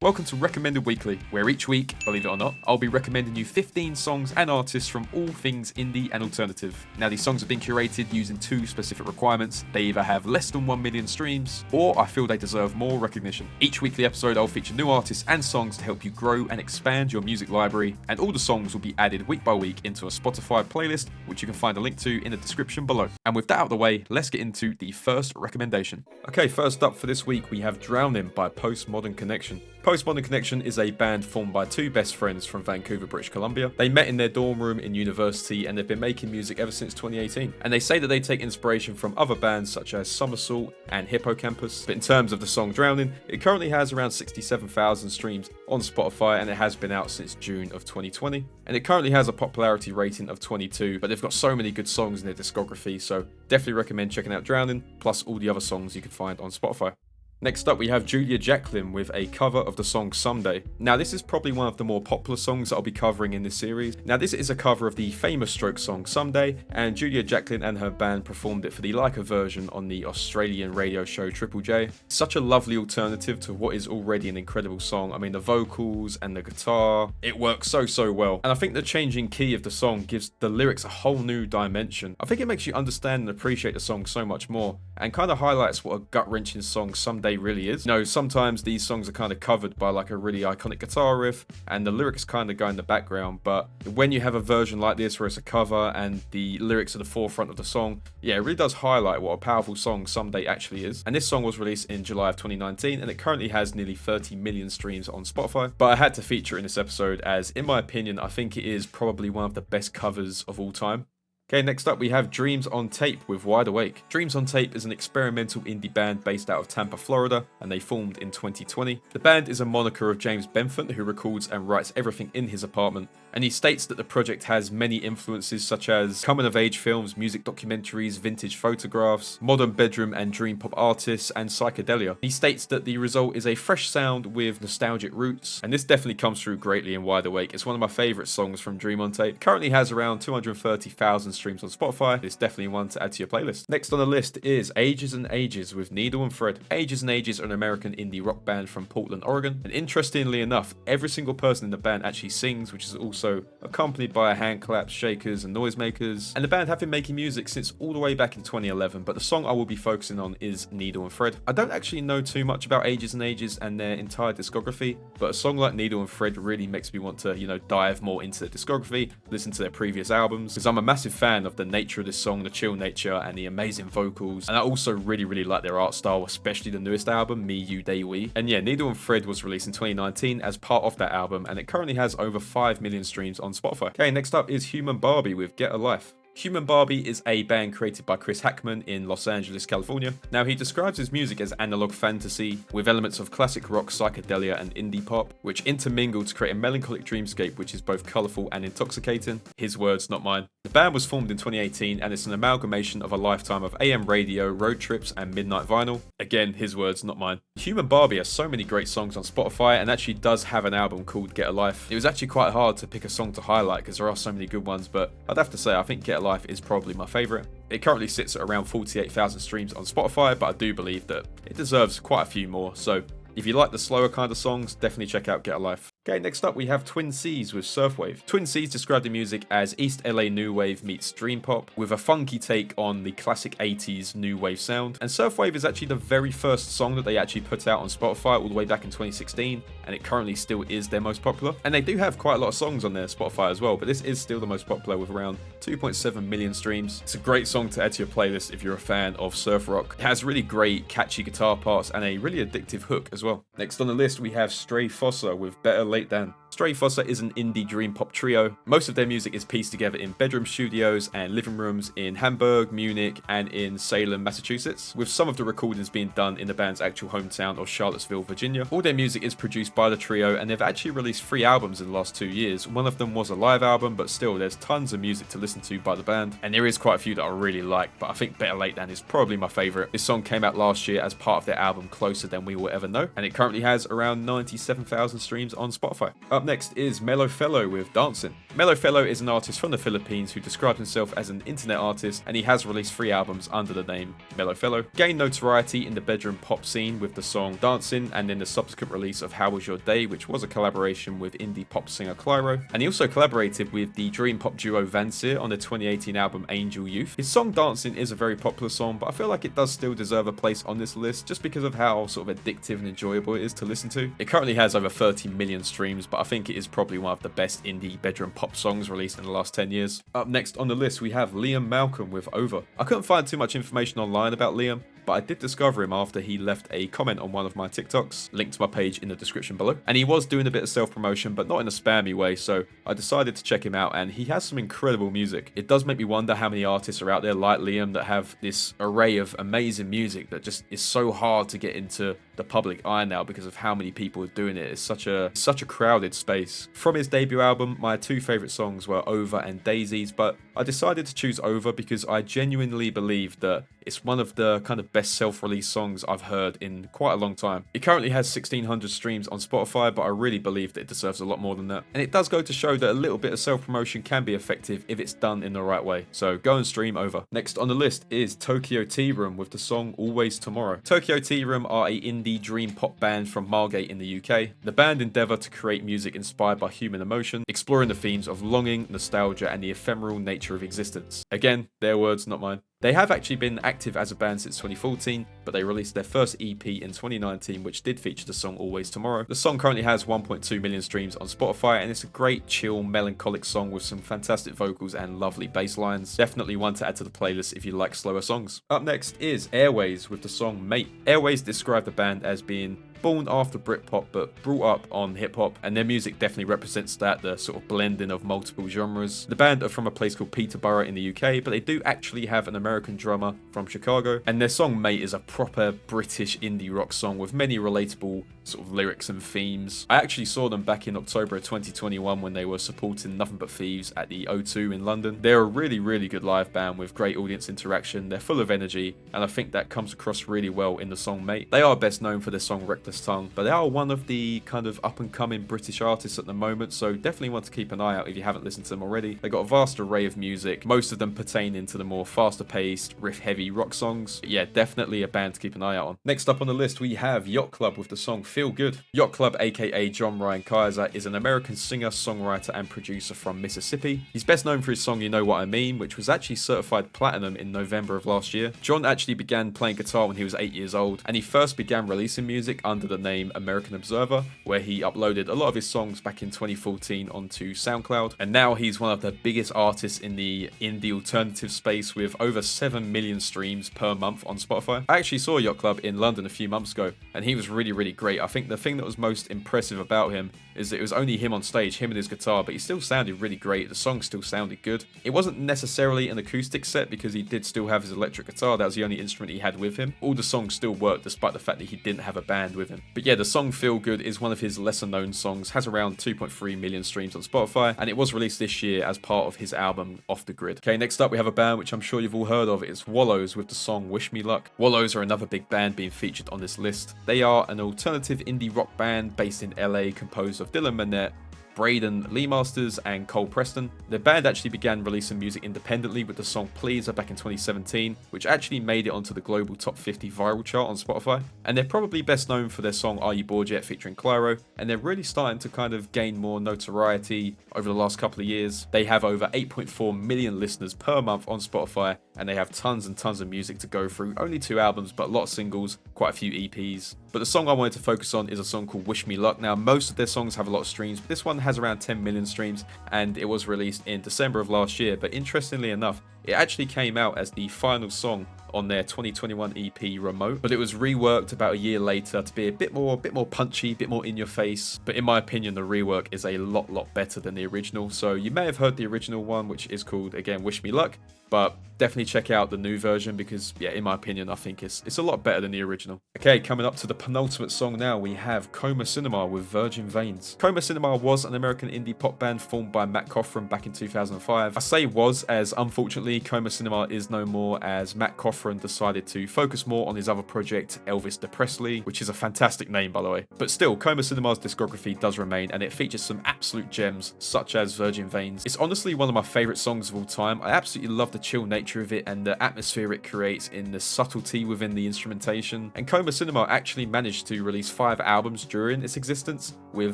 Welcome to Recommended Weekly, where each week, believe it or not, I'll be recommending you 15 songs and artists from all things indie and alternative. Now, these songs have been curated using two specific requirements. They either have less than 1 million streams, or I feel they deserve more recognition. Each weekly episode, I'll feature new artists and songs to help you grow and expand your music library, and all the songs will be added week by week into a Spotify playlist, which you can find a link to in the description below. And with that out of the way, let's get into the first recommendation. Okay, first up for this week, we have Drowning by Postmodern Connection. Postmodern Connection is a band formed by two best friends from Vancouver, British Columbia. They met in their dorm room in university and they've been making music ever since 2018. And they say that they take inspiration from other bands such as Somersault and Hippocampus. But in terms of the song Drowning, it currently has around 67,000 streams on Spotify and it has been out since June of 2020. And it currently has a popularity rating of 22, but they've got so many good songs in their discography, so definitely recommend checking out Drowning, plus all the other songs you can find on Spotify. Next up, we have Jacklin with a cover of the song Someday. Now, this is probably one of the more popular songs that I'll be covering in this series. Now, this is a cover of the famous Strokes song Someday, and Jacklin and her band performed it for the Leica version on the Australian radio show Triple J. Such a lovely alternative to what is already an incredible song. I mean, the vocals and the guitar, it works so well. And I think the changing key of the song gives the lyrics a whole new dimension. I think it makes you understand and appreciate the song so much more, and kind of highlights what a gut-wrenching song Someday really is. You know, sometimes these songs are kind of covered by like a really iconic guitar riff and the lyrics kind of go in the background, but when you have a version like this where it's a cover and the lyrics are the forefront of the song, yeah, it really does highlight what a powerful song Someday actually is. And this song was released in July of 2019 and it currently has nearly 30 million streams on Spotify, but I had to feature it in this episode as, in my opinion, I think it is probably one of the best covers of all time. Okay, next up we have Dreams on Tape with Wide Awake. Dreams on Tape is an experimental indie band based out of Tampa, Florida, and they formed in 2020. The band is a moniker of James Benford, who records and writes everything in his apartment, and he states that the project has many influences such as coming-of-age films, music documentaries, vintage photographs, modern bedroom and dream pop artists, and psychedelia. He states that the result is a fresh sound with nostalgic roots, and this definitely comes through greatly in Wide Awake. It's one of my favourite songs from Dream on Tape. It currently has around 230,000 streams on Spotify. It's definitely one to add to your playlist. Next on the list is Ages and Ages with Needle and Thread. Ages and Ages are an American indie rock band from Portland, Oregon, and interestingly enough, every single person in the band actually sings, which is also accompanied by hand claps, shakers, and noisemakers. And the band have been making music since all the way back in 2011, but the song I will be focusing on is Needle and Thread. I don't actually know too much about Ages and Ages and their entire discography, but a song like Needle and Thread really makes me want to, dive more into their discography, listen to their previous albums, because I'm a massive fan of the nature of this song, the chill nature, and the amazing vocals. And I also really like their art style, especially the newest album, Me, You, They, We. And yeah, Needle and Thread was released in 2019 as part of that album, and it currently has over 5 million streams on Spotify. Okay, next up is Human Barbie with Get a Life. Human Barbie is a band created by Chris Hackman in Los Angeles, California. Now, he describes his music as analog fantasy with elements of classic rock, psychedelia, and indie pop, which intermingle to create a melancholic dreamscape which is both colourful and intoxicating. His words, not mine. The band was formed in 2018 and it's an amalgamation of a lifetime of AM radio, road trips, and midnight vinyl. Again, his words, not mine. Human Barbie has so many great songs on Spotify and actually does have an album called Get a Life. It was actually quite hard to pick a song to highlight because there are so many good ones, but I'd have to say I think Get a Life is probably my favourite. It currently sits at around 48,000 streams on Spotify, but I do believe that it deserves quite a few more, so if you like the slower kind of songs, definitely check out Get a Life. Okay, next up we have Twin Seas with Surfwave. Twin Seas described the music as East LA New Wave meets Dream Pop, with a funky take on the classic 80s New Wave sound. And Surfwave is actually the very first song that they actually put out on Spotify all the way back in 2016, and it currently still is their most popular. And they do have quite a lot of songs on their Spotify as well, but this is still the most popular with around 2.7 million streams. It's a great song to add to your playlist if you're a fan of surf rock. It has really great catchy guitar parts and a really addictive hook as well. Next on the list we have Stray Fossa with Better Late Than. Stray Fossa is an indie dream pop trio. Most of their music is pieced together in bedroom studios and living rooms in Hamburg, Munich, and in Salem, Massachusetts, with some of the recordings being done in the band's actual hometown of Charlottesville, Virginia. All their music is produced by the trio, and they've actually released 3 albums in the last 2 years. One of them was a live album, but still, there's tons of music to listen to by the band, and there is quite a few that I really like, but I think Better Late Than is probably my favourite. This song came out last year as part of their album Closer Than We Will Ever Know, and it currently has around 97,000 streams on Spotify. Up next is Mellow with Dancing. Mellow is an artist from the Philippines who describes himself as an internet artist, and he has released 3 albums under the name Mellow. Gained notoriety in the bedroom pop scene with the song Dancing, and then the subsequent release of How Was Your Day, which was a collaboration with indie pop singer Clyro. And he also collaborated with the dream pop duo Vansir on the 2018 album Angel Youth. His song Dancing is a very popular song, but I feel like it does still deserve a place on this list just because of how sort of addictive and enjoyable it is to listen to. It currently has over 30 million streams, but I think it is probably one of the best indie bedroom pop songs released in the last 10 years. Up next on the list we have Liam Malcolm with Over. I couldn't find too much information online about Liam, but I did discover him after he left a comment on one of my TikToks, linked to my page in the description below. And he was doing a bit of self-promotion, but not in a spammy way, so I decided to check him out, and he has some incredible music. It does make me wonder how many artists are out there like Liam that have this array of amazing music that just is so hard to get into the public eye now because of how many people are doing it. It's such a crowded space. From his debut album, my 2 favourite songs were Over and Daisies, but I decided to choose Over because I genuinely believe that it's one of the kind of best self-released songs I've heard in quite a long time. It currently has 1,600 streams on Spotify, but I really believe that it deserves a lot more than that. And it does go to show that a little bit of self-promotion can be effective if it's done in the right way. So go and stream Over. Next on the list is Tokyo Tea Room with the song Always Tomorrow. Tokyo Tea Room are a indie dream pop band from Margate in the UK. The band endeavour to create music inspired by human emotion, exploring the themes of longing, nostalgia, and the ephemeral nature of existence. Again, their words, not mine. They have actually been active as a band since 2014, but they released their first EP in 2019, which did feature the song Always Tomorrow. The song currently has 1.2 million streams on Spotify, and it's a great, chill, melancholic song with some fantastic vocals and lovely bass lines. Definitely one to add to the playlist if you like slower songs. Up next is Airways with the song Mate. Airways describe the band as being born after Britpop but brought up on hip-hop, and their music definitely represents that, the sort of blending of multiple genres. The band are from a place called Peterborough in the UK, but they do actually have an American drummer from Chicago, and their song Mate is a proper British indie rock song with many relatable sort of lyrics and themes. I actually saw them back in October of 2021 when they were supporting Nothing But Thieves at the O2 in London. They're a really good live band with great audience interaction. They're full of energy, and I think that comes across really well in the song Mate. They are best known for their song Reckless Tongue, but they are one of the kind of up-and-coming British artists at the moment, so definitely want to keep an eye out if you haven't listened to them already. They've got a vast array of music, most of them pertaining to the more faster-paced, riff-heavy rock songs. But yeah, definitely a band to keep an eye out on. Next up on the list, we have Yot Club with the song Feel Good. Yot Club, aka John Ryan Kaiser, is an American singer, songwriter, and producer from Mississippi. He's best known for his song You Know What I Mean, which was actually certified platinum in November of last year. John actually began playing guitar when he was 8 years old, and he first began releasing music under the name American Observer, where he uploaded a lot of his songs back in 2014 onto SoundCloud. And now he's one of the biggest artists in the indie alternative space with over 7 million streams per month on Spotify. I actually saw Yot Club in London a few months ago, and he was really great. I think the thing that was most impressive about him is that it was only him on stage, him and his guitar, but he still sounded really great. The song still sounded good. It wasn't necessarily an acoustic set because he did still have his electric guitar. That was the only instrument he had with him. All the songs still worked despite the fact that he didn't have a band with him. But yeah, the song Feel Good is one of his lesser known songs, has around 2.3 million streams on Spotify, and it was released this year as part of his album Off the Grid. Okay, next up we have a band which I'm sure you've all heard of. It's Wallows with the song Wish Me Luck. Wallows are another big band being featured on this list. They are an alternative indie rock band based in LA composed of Dylan Minnette, Braden Lee Masters, and Cole Preston. The band actually began releasing music independently with the song Pleaser back in 2017, which actually made it onto the global top 50 viral chart on Spotify. And they're probably best known for their song Are You Bored Yet featuring Clyro, and they're really starting to kind of gain more notoriety over the last couple of years. They have over 8.4 million listeners per month on Spotify, and they have tons and tons of music to go through. Only 2 albums, but a lot of singles, quite a few EPs. But the song I wanted to focus on is a song called Wish Me Luck. Now, most of their songs have a lot of streams, but this one has around 10 million streams, and it was released in December of last year. But interestingly enough, it actually came out as the final song on their 2021 EP Remote, but it was reworked about a year later to be a bit more punchy, a bit more in your face. But in my opinion, the rework is a lot better than the original. So you may have heard the original one, which is called, again, Wish Me Luck, but definitely check out the new version because, yeah, in my opinion, I think it's a lot better than the original. Okay, coming up to the penultimate song now, we have Coma Cinema with Virgin Veins. Coma Cinema was an American indie pop band formed by Matt Coffran back in 2005. I say was, as unfortunately Unfortunately, Coma Cinema is no more, as Matt Coffran decided to focus more on his other project, Elvis Depressedly, which is a fantastic name by the way. But still, Coma Cinema's discography does remain, and it features some absolute gems such as Virgin Veins. It's honestly one of my favourite songs of all time. I absolutely love the chill nature of it and the atmosphere it creates in the subtlety within the instrumentation. And Coma Cinema actually managed to release 5 albums during its existence, with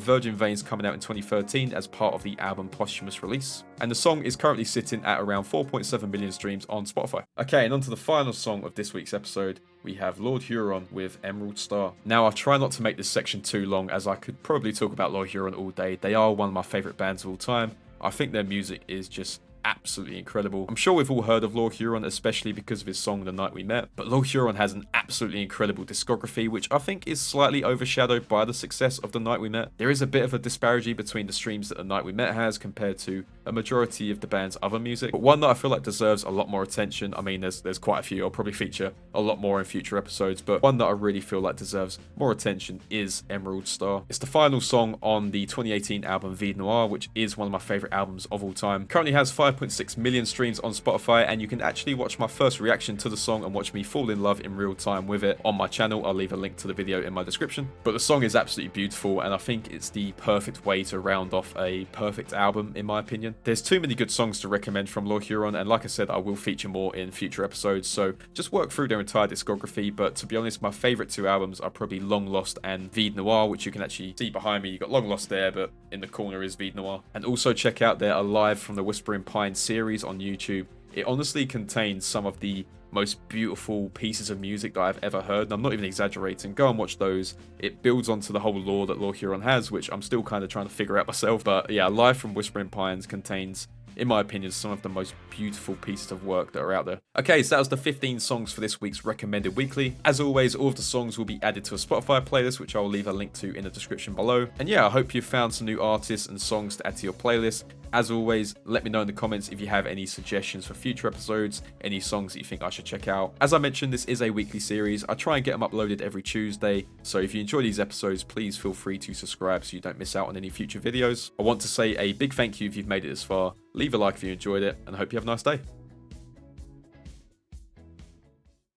Virgin Veins coming out in 2013 as part of the album posthumous release. And the song is currently sitting at around 4.7 million streams on Spotify. Okay, and on to the final song of this week's episode. We have Lord Huron with Emerald Star. Now, I'll try not to make this section too long, as I could probably talk about Lord Huron all day. They are one of my favourite bands of all time. I think their music is just absolutely incredible. I'm sure we've all heard of Lord Huron, especially because of his song The Night We Met, but Lord Huron has an absolutely incredible discography, which I think is slightly overshadowed by the success of The Night We Met. There is a bit of a disparity between the streams that The Night We Met has compared to a majority of the band's other music, but one that I feel like deserves a lot more attention. I mean, there's quite a few. I'll probably feature a lot more in future episodes, but one that I really feel like deserves more attention is Emerald Star. It's the final song on the 2018 album Vide Noir, which is one of my favourite albums of all time. Currently has 5.6 million streams on Spotify, and you can actually watch my first reaction to the song and watch me fall in love in real time with it on my channel. I'll leave a link to the video in my description. But the song is absolutely beautiful, and I think it's the perfect way to round off a perfect album, in my opinion. There's too many good songs to recommend from Lord Huron, and like I said, I will feature more in future episodes, so just work through their entire discography. But to be honest, my favourite 2 albums are probably Long Lost and Vide Noir, which you can actually see behind me. You've got Long Lost there, but in the corner is Vide Noir. And also check out their Alive from the Whispering Pines series on YouTube. It honestly contains some of the most beautiful pieces of music that I've ever heard, and I'm not even exaggerating. Go and watch those. It builds onto the whole lore that Lord Huron has, which I'm still kind of trying to figure out myself. But yeah, Live from Whispering Pines contains, in my opinion, some of the most beautiful pieces of work that are out there. Okay, so that was the 15 songs for this week's Recommended Weekly. As always, all of the songs will be added to a Spotify playlist, which I'll leave a link to in the description below. And yeah, I hope you've found some new artists and songs to add to your playlist. As always, let me know in the comments if you have any suggestions for future episodes, any songs that you think I should check out. As I mentioned, this is a weekly series. I try and get them uploaded every Tuesday, so if you enjoy these episodes, please feel free to subscribe so you don't miss out on any future videos. I want to say a big thank you if you've made it this far. Leave a like if you enjoyed it, and I hope you have a nice day.